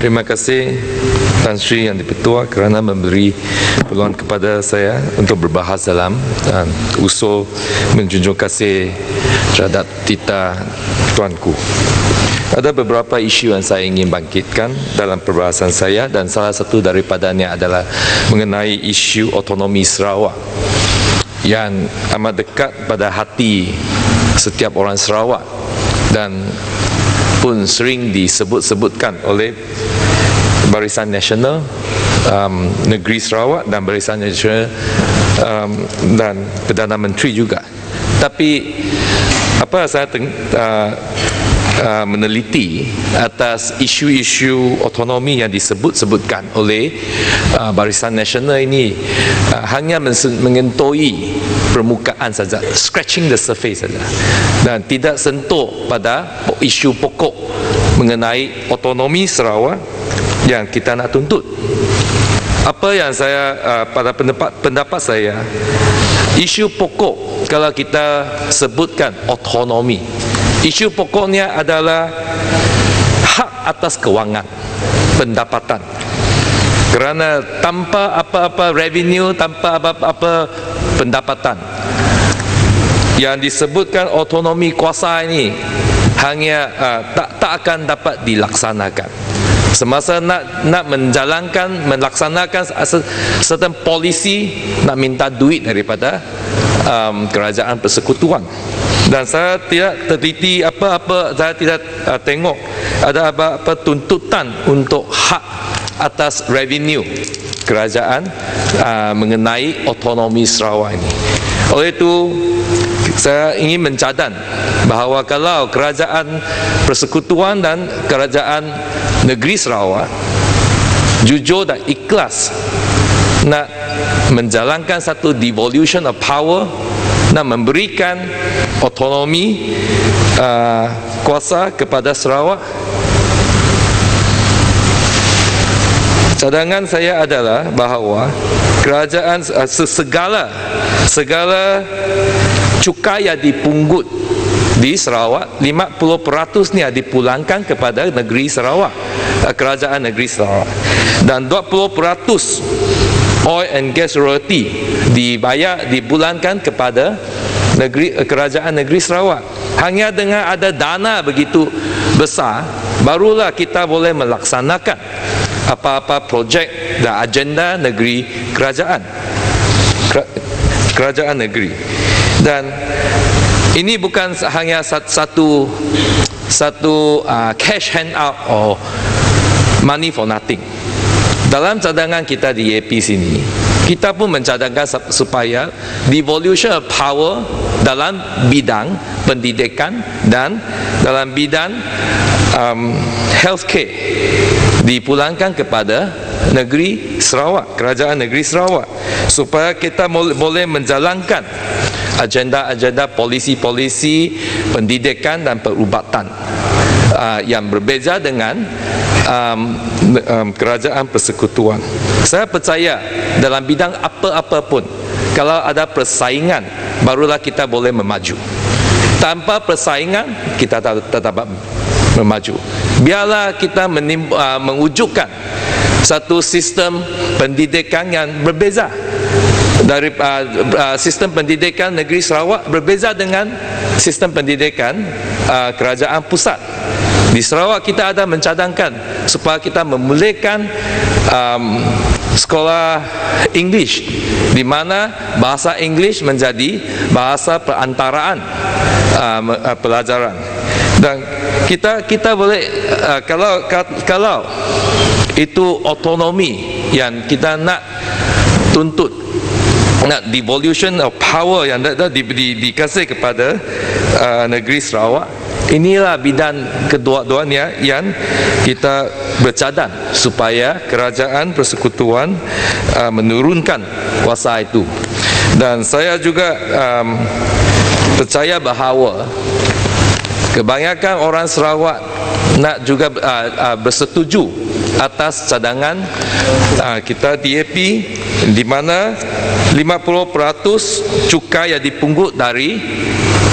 Terima kasih Tan Sri Yang di-Pertua kerana memberi peluang kepada saya untuk berbahas dalam usul menjunjung kasih terhadap titah tuanku. Ada beberapa isu yang saya ingin bangkitkan dalam perbahasan saya, dan salah satu daripadanya adalah mengenai isu otonomi Sarawak yang amat dekat pada hati setiap orang Sarawak dan pun sering disebut-sebutkan oleh Barisan Nasional Negeri Sarawak dan Barisan Nasional dan Perdana Menteri juga. Tapi apa saya meneliti atas isu-isu otonomi yang disebut-sebutkan oleh Barisan Nasional ini hanya mengentoi permukaan saja, scratching the surface saja, dan tidak sentuh pada isu pokok mengenai otonomi Sarawak yang kita nak tuntut. Apa yang saya pada pendapat saya, isu pokok kalau kita sebutkan otonomi, isu pokoknya adalah hak atas kewangan, pendapatan. Kerana tanpa apa-apa revenue, tanpa apa-apa pendapatan, yang disebutkan otonomi kuasa ini hanya tak akan dapat dilaksanakan. Semasa nak melaksanakan certain polisi, nak minta duit daripada kerajaan persekutuan. Dan saya tidak teliti apa-apa, saya tidak tengok ada apa-apa tuntutan untuk hak atas revenue kerajaan mengenai otonomi Sarawak ini. Oleh itu, saya ingin mencadan bahawa kalau kerajaan persekutuan dan kerajaan negeri Sarawak jujur dan ikhlas nak menjalankan satu devolution of power, nak memberikan otonomi kuasa kepada Sarawak, cadangan saya adalah bahawa kerajaan segala cukai yang dipungut di Sarawak, 50% ni dipulangkan kepada negeri Sarawak, kerajaan negeri Sarawak, dan 20% oil and gas royalty dipulangkan kepada kerajaan negeri Sarawak. Hanya dengan ada dana begitu besar, barulah kita boleh melaksanakan apa-apa projek dan agenda negeri kerajaan negeri. Dan ini bukan hanya satu cash handout or money for nothing. Dalam cadangan kita di AP sini, kita pun mencadangkan supaya devolution of power dalam bidang pendidikan dan dalam bidang healthcare dipulangkan kepada negeri Sarawak, kerajaan negeri Sarawak, supaya kita boleh menjalankan agenda-agenda polisi-polisi pendidikan dan perubatan yang berbeza dengan kerajaan persekutuan. Saya percaya dalam bidang apa-apa pun, kalau ada persaingan, barulah kita boleh memaju. Tanpa persaingan, kita tak dapat memaju. Biarlah kita mewujudkan satu sistem pendidikan yang berbeza. Dari sistem pendidikan negeri Sarawak berbeza dengan sistem pendidikan kerajaan pusat. Di Sarawak kita ada mencadangkan supaya kita memulihkan sekolah English, di mana bahasa English menjadi bahasa perantaraan pelajaran. Dan kita boleh kalau itu otonomi yang kita nak tuntut, nak devolution of power yang dikasih kepada negeri Sarawak, inilah bidang kedua-duanya yang kita bercadang supaya kerajaan persekutuan menurunkan kuasa itu. Dan saya juga percaya bahawa kebanyakan orang Sarawak nak juga bersetuju atas cadangan kita DAP, di mana 50% cukai yang dipungut dari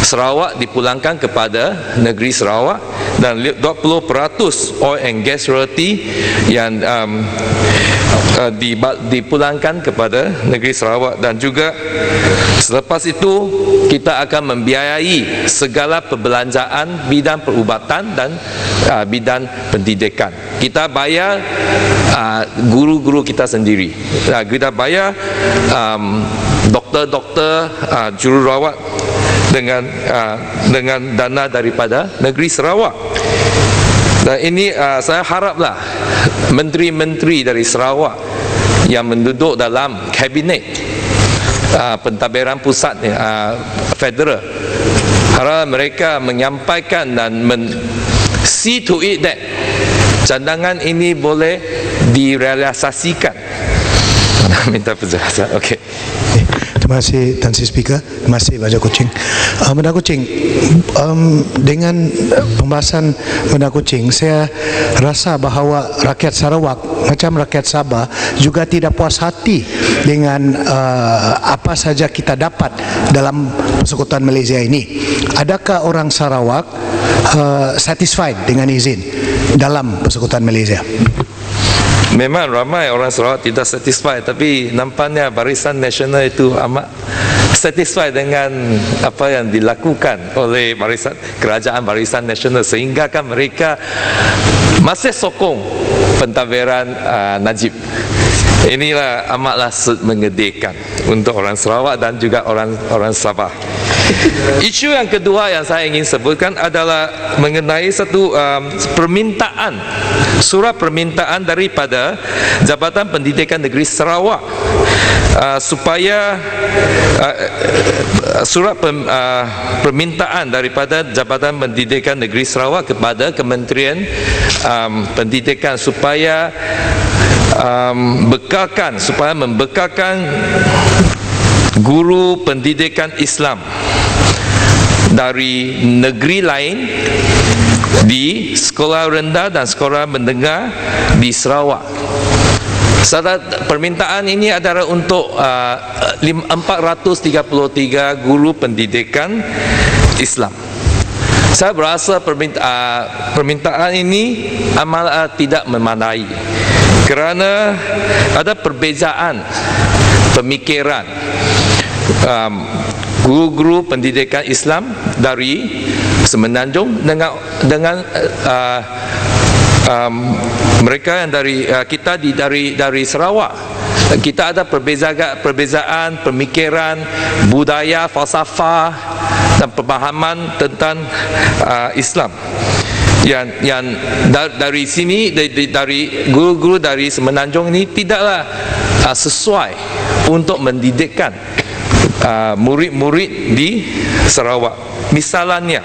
Sarawak dipulangkan kepada negeri Sarawak, dan 20% oil and gas royalty yang dipulangkan kepada negeri Sarawak. Dan juga selepas itu kita akan membiayai segala perbelanjaan bidang perubatan dan bidang pendidikan. Kita bayar guru-guru kita sendiri, kita bayar doktor-doktor, jururawat dengan dana daripada negeri Sarawak. Dan ini saya haraplah menteri-menteri dari Sarawak yang menduduk dalam kabinet pentadbiran pusat federal, harap mereka menyampaikan dan see to it that cadangan ini boleh direalisasikan. Minta penjelasan. Okey. Terima kasih Tan Sri Speaker. Terima kasih Raja Kuching. Benda Kuching, dengan pembahasan Benda Kuching, saya rasa bahawa rakyat Sarawak macam rakyat Sabah juga tidak puas hati dengan apa saja kita dapat dalam Persekutuan Malaysia ini. Adakah orang Sarawak satisfied dengan izin dalam Persekutuan Malaysia? Memang ramai orang Sarawak tidak satisfied, tapi nampaknya Barisan Nasional itu amat satisfied dengan apa yang dilakukan oleh Kerajaan Barisan Nasional, sehingga kan mereka masih sokong pentadbiran Najib. Inilah amatlah mengedihkan untuk orang Sarawak dan juga orang Sabah. Isu yang kedua yang saya ingin sebutkan adalah mengenai satu permintaan, surat permintaan daripada Jabatan Pendidikan Negeri Sarawak supaya surat permintaan daripada Jabatan Pendidikan Negeri Sarawak kepada Kementerian Pendidikan supaya membekalkan guru pendidikan Islam dari negeri lain di sekolah rendah dan sekolah menengah di Sarawak. Permintaan ini adalah untuk 433 guru pendidikan Islam. Saya berasa permintaan ini amat tidak memadai, kerana ada perbezaan pemikiran guru-guru pendidikan Islam dari Semenanjung dengan mereka yang dari Sarawak. Kita ada perbezaan pemikiran, budaya, falsafah dan pemahaman tentang Islam. Yang dari sini, dari guru-guru dari Semenanjung ini tidaklah sesuai untuk mendidikkan murid-murid di Sarawak. Misalnya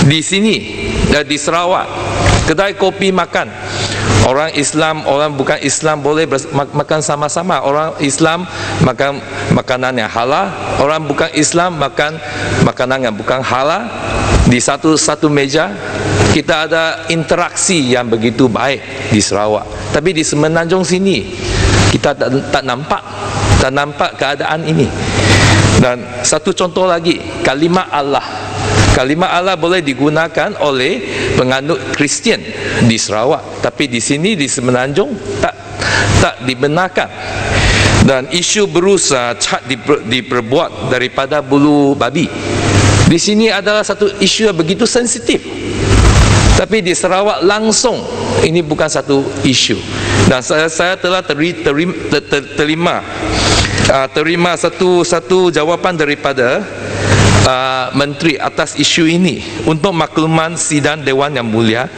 di sini, di Sarawak, kedai kopi makan, orang Islam, orang bukan Islam boleh makan sama-sama. Orang Islam makan makanan yang halal, orang bukan Islam makan makanan yang bukan halal. Di satu meja kita ada interaksi yang begitu baik di Sarawak. Tapi di Semenanjung sini kita tak nampak keadaan ini. Dan satu contoh lagi, kalimah Allah. Kalimah Allah boleh digunakan oleh penganut Kristian di Sarawak, tapi di sini di Semenanjung tak dibenarkan. Dan isu berusaha cat diperbuat daripada bulu babi di sini adalah satu isu yang begitu sensitif, tapi di Sarawak langsung ini bukan satu isu. Dan saya telah terima satu jawapan daripada menteri atas isu ini. Untuk makluman sidang Dewan Yang Mulia,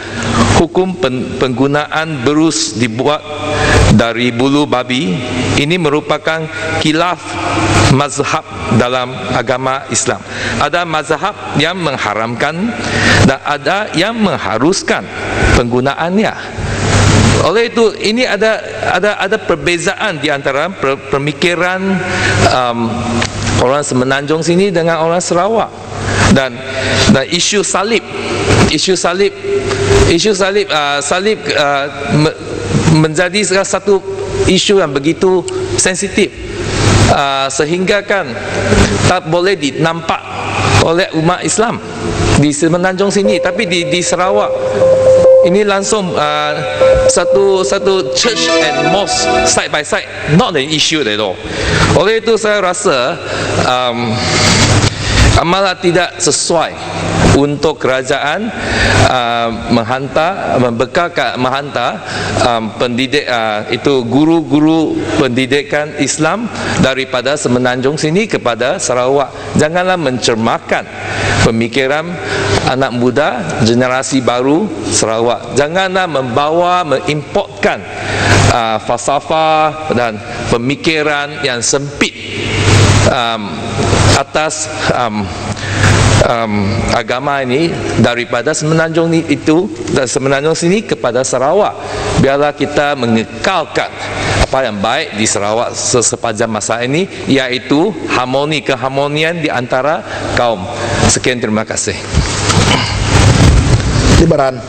hukum penggunaan berus dibuat dari bulu babi ini merupakan khilaf mazhab dalam agama Islam. Ada mazhab yang mengharamkan dan ada yang mengharuskan penggunaannya. Oleh itu, ini ada perbezaan di antara pemikiran orang Semenanjung sini dengan orang Sarawak. Dan isu salib Isu salib menjadi salah satu isu yang begitu sensitif, sehingga kan tak boleh dinampak oleh umat Islam di Semenanjung sini, tapi di Sarawak ini langsung satu church and mosque side by side, not an issue at all. Oleh itu saya rasa amalah tidak sesuai untuk kerajaan menghantar pendidik itu guru-guru pendidikan Islam daripada Semenanjung sini kepada Sarawak. Janganlah mencermakan pemikiran anak muda generasi baru Sarawak. Janganlah mengimportkan falsafah dan pemikiran yang sempit atas agama ini daripada Semenanjung Semenanjung sini kepada Sarawak. Biarlah kita mengekalkan apa yang baik di Sarawak sepanjang masa ini, iaitu keharmonian di antara kaum. Sekian, terima kasih. Libaran.